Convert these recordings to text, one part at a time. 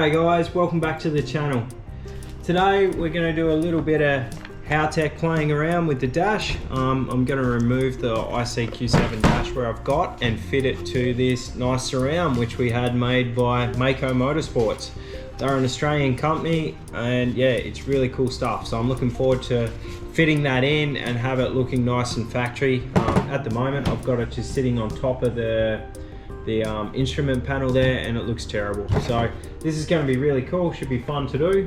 G'day guys, welcome back to the channel. Today we're going to do a little bit of Haltech playing around with the dash. I'm going to remove the IC-7 dash where I've got and fit it to this nice surround which we had made by Mako Motorsports. They're an Australian company and yeah, it's really cool stuff. So I'm looking forward to fitting that in and have it looking nice and factory. At the moment I've got it just sitting on top of the instrument panel there and it looks terrible. So this is going to be really cool, should be fun to do.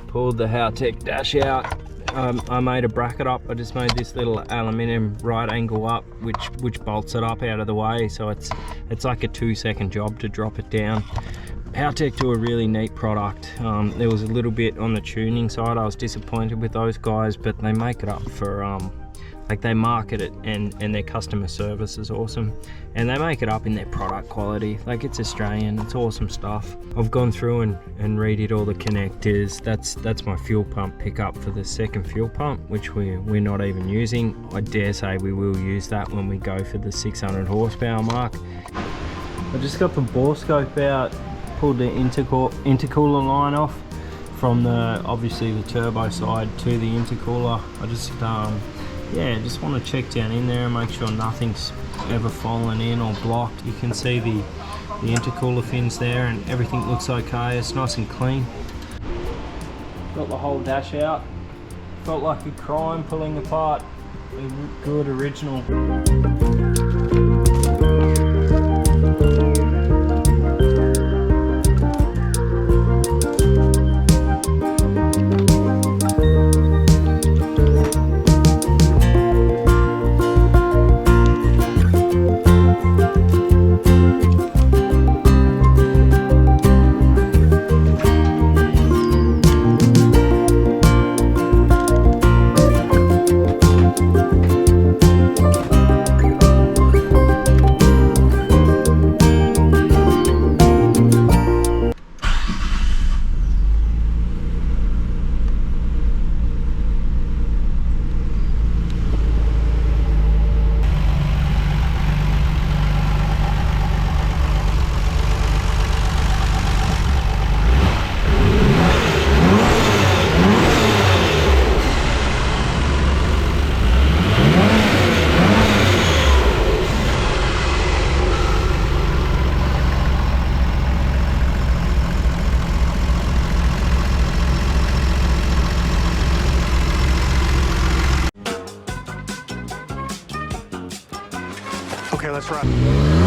Pulled the Haltech dash out. I made a bracket up. I just made this little aluminium right angle up which bolts it up out of the way, so it's like a 2-second job to drop it down. Haltech do a really neat product. There was a little bit on the tuning side I was disappointed with those guys, but they make it up for like they market it and their customer service is awesome, and they make it up in their product quality. Like, it's Australian, it's awesome stuff. I've gone through and redid all the connectors. That's my fuel pump pickup for the second fuel pump, which we're not even using. I dare say we will use that when we go for the 600 horsepower mark. I just got the bore scope out, pulled the intercooler line off from obviously the turbo side to the intercooler. I just just want to check down in there and make sure nothing's ever fallen in or blocked. You can see the intercooler fins there and everything looks okay. It's nice and clean. Got the whole dash out. Felt like a crime pulling apart a good original. Okay, let's run.